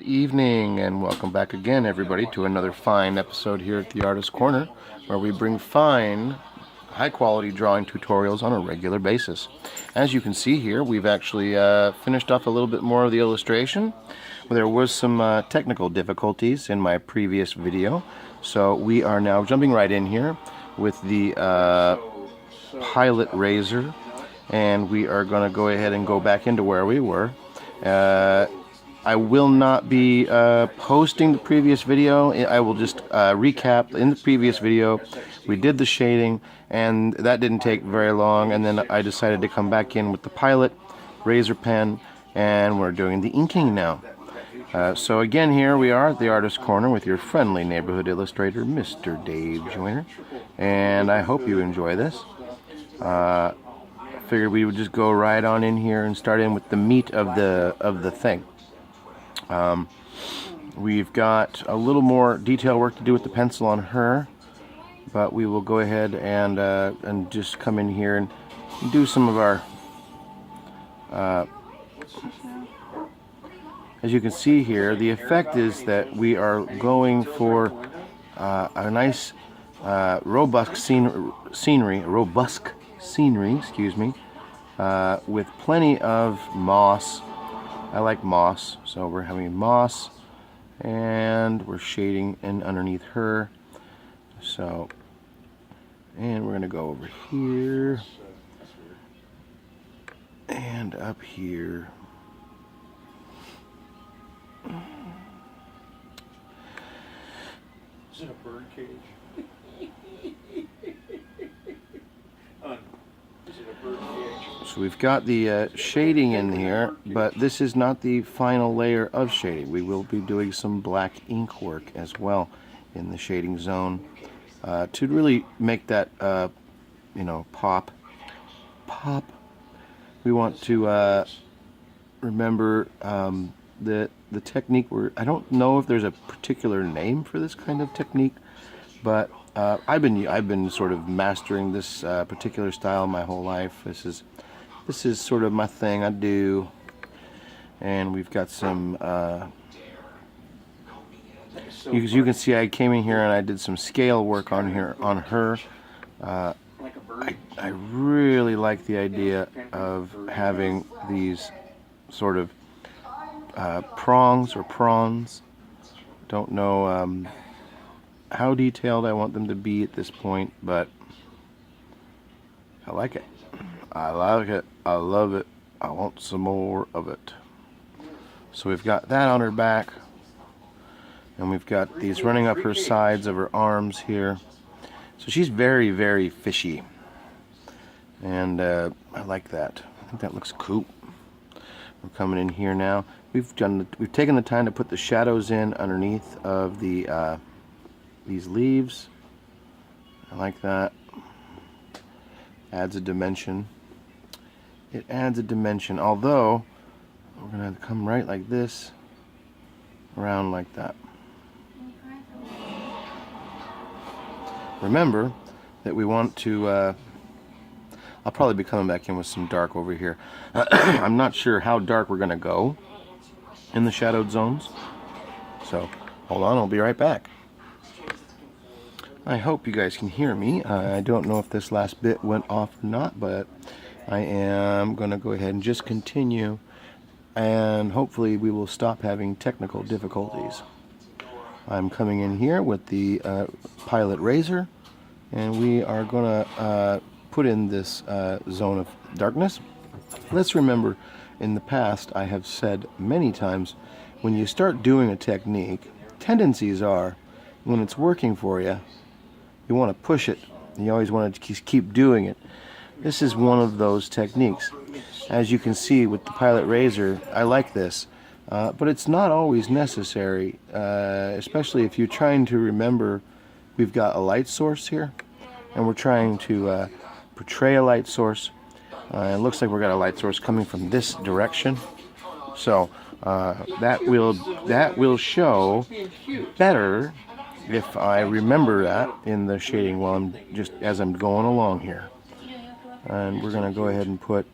evening and welcome back again, everybody, to another fine episode here at the Artist Corner, where we bring fine, high-quality drawing tutorials on a regular basis. As you can see here, we've actually finished off a little bit more of the illustration. There was some technical difficulties in my previous video, so we are now jumping right in here with the pilot razor, and we are going to go ahead and go back into where we were. I will not be posting the previous video. I will just recap. In the previous video, we did the shading, and that didn't take very long, and then I decided to come back in with the pilot razor pen, and we're doing the inking now. So again, here we are at the Artist Corner with your friendly neighborhood illustrator, Mr. Dave Joyner, and I hope you enjoy this. Figured we would just go right on in here and start in with the meat of the thing. We've got a little more detail work to do with the pencil on her, but we will go ahead and just come in here and do some of our as you can see here, the effect is that we are going for a nice robust scenery, excuse me, with plenty of moss. I like moss, so we're having moss, and we're shading in underneath her. So, and we're gonna go over here and up here. Is it a bird cage? So we've got the shading in here, but this is not the final layer of shading. We will be doing some black ink work as well in the shading zone to really make that, you know, pop. We want to remember that the technique. I don't know if there's a particular name for this kind of technique, but I've been sort of mastering this particular style my whole life. This is sort of my thing. I do, and we've got some. As you can see, I came in here and I did some scale work on her. I really like the idea of having these sort of prongs or prawns. Don't know how detailed I want them to be at this point, but I like it. I like it. I love it. I want some more of it. So we've got that on her back, and we've got these running up her sides of her arms here. So she's very, very fishy, and I like that. I think that looks cool. We're coming in here now. We've taken the time to put the shadows in underneath of the these leaves. I like that. Adds a dimension. It adds a dimension, although we're going to come right like this, around like that. Remember that we want to, I'll probably be coming back in with some dark over here. I'm not sure how dark we're going to go in the shadowed zones, so hold on, I'll be right back. I hope you guys can hear me. I don't know if this last bit went off or not, but I am going to go ahead and just continue, and hopefully we will stop having technical difficulties. I'm coming in here with the pilot razor, and we are going to put in this zone of darkness. Let's remember, in the past I have said many times, when you start doing a technique, tendencies are, when it's working for you, you want to push it. You always want to keep doing it. This is one of those techniques. As you can see with the pilot razor, I like this, but it's not always necessary, especially if you're trying to remember we've got a light source here, and we're trying to portray a light source. It looks like we've got a light source coming from this direction, so that will show better if I remember that in the shading while as I'm going along here. And we're going to go ahead and put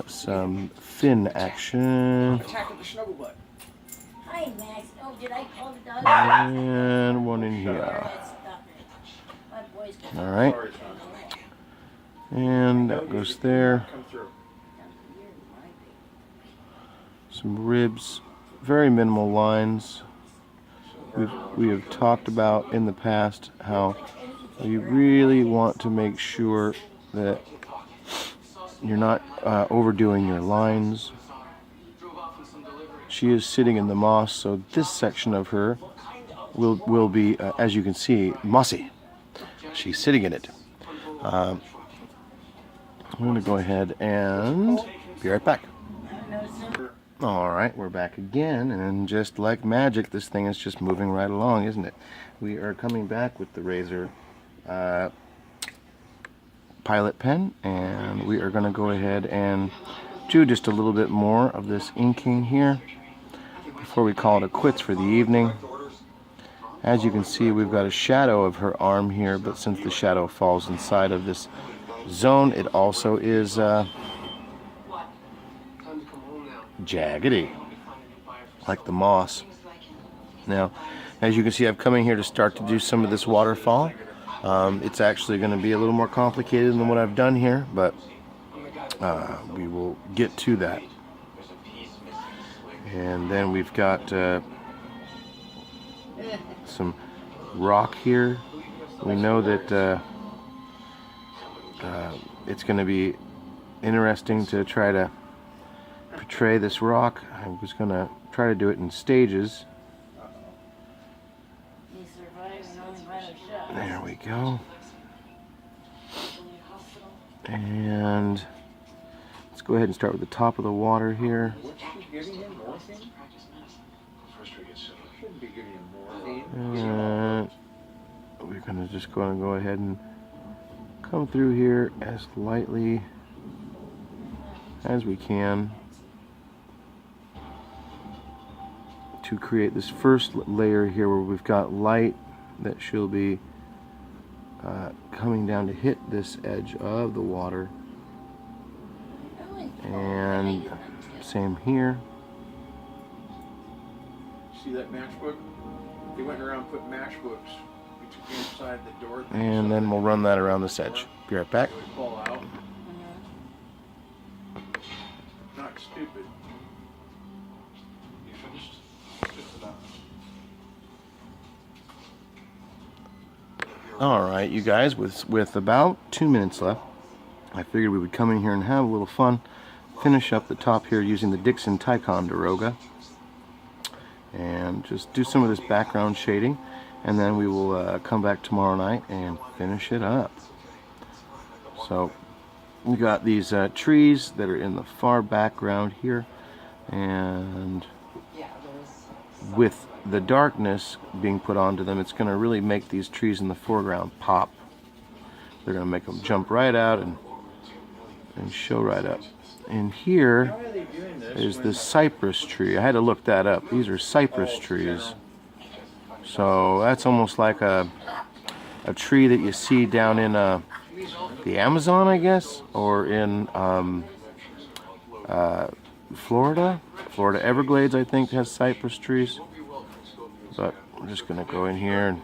some fin action. Hi, Max. Oh, did I call the dog? And one in here. Alright. And that goes there. Some ribs. Very minimal lines. We have talked about in the past how you really want to make sure that you're not overdoing your lines. She is sitting in the moss, so this section of her will be, as you can see, mossy. She's sitting in it. I'm going to go ahead and be right back. Alright, we're back again, and just like magic, this thing is just moving right along, isn't it? We are coming back with the Razor pilot pen, and we are going to go ahead and do just a little bit more of this inking here before we call it a quits for the evening. As you can see, we've got a shadow of her arm here, but since the shadow falls inside of this zone, it also is jaggedy, like the moss. Now, as you can see, I'm coming here to start to do some of this waterfall. It's actually going to be a little more complicated than what I've done here, but we will get to that. And then we've got some rock here. We know that it's going to be interesting to try to portray this rock. I was going to try to do it in stages. There we go. And let's go ahead and start with the top of the water here. And we're going to just go ahead and come through here as lightly as we can to create this first layer here where we've got light that she'll be coming down to hit this edge of the water. And same here. See that matchbook? They went around and put matchbooks inside the door. And then we'll run that around this edge. Be right back. Fall out. Not stupid. You finished? Alright, you guys, with about 2 minutes left, I figured we would come in here and have a little fun. Finish up the top here using the Dixon Ticonderoga. And just do some of this background shading. And then we will come back tomorrow night and finish it up. So, we got these trees that are in the far background here. And with the darkness being put onto them, it's going to really make these trees in the foreground pop. They're going to make them jump right out and show right up. And here is the cypress tree. I had to look that up. These are cypress trees. So that's almost like a tree that you see down in the Amazon, I guess, or in Florida Everglades, I think, has cypress trees. But we're just going to go in here and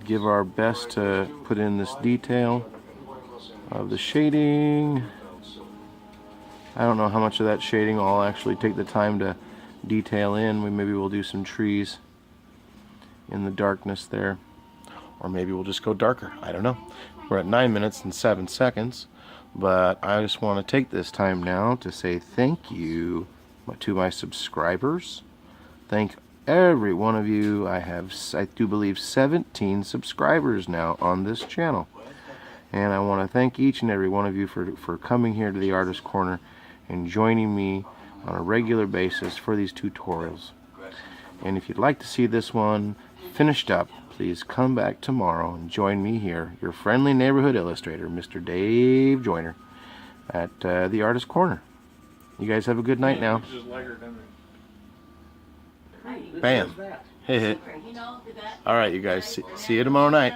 give our best to put in this detail of the shading. I don't know how much of that shading I'll actually take the time to detail in. Maybe we'll do some trees in the darkness there, or maybe we'll just go darker. I don't know. We're at 9 minutes and 7 seconds, but I just want to take this time now to say thank you to my subscribers. Thank every one of you. I do believe 17 subscribers now on this channel, and I want to thank each and every one of you for coming here to the Artist Corner and joining me on a regular basis for these tutorials. And if you'd like to see this one finished up, please come back tomorrow and join me here, your friendly neighborhood illustrator, Mr. Dave Joyner, at the Artist Corner. You guys have a good night now. Bam. Hey, hey. All right, you guys. See you tomorrow night.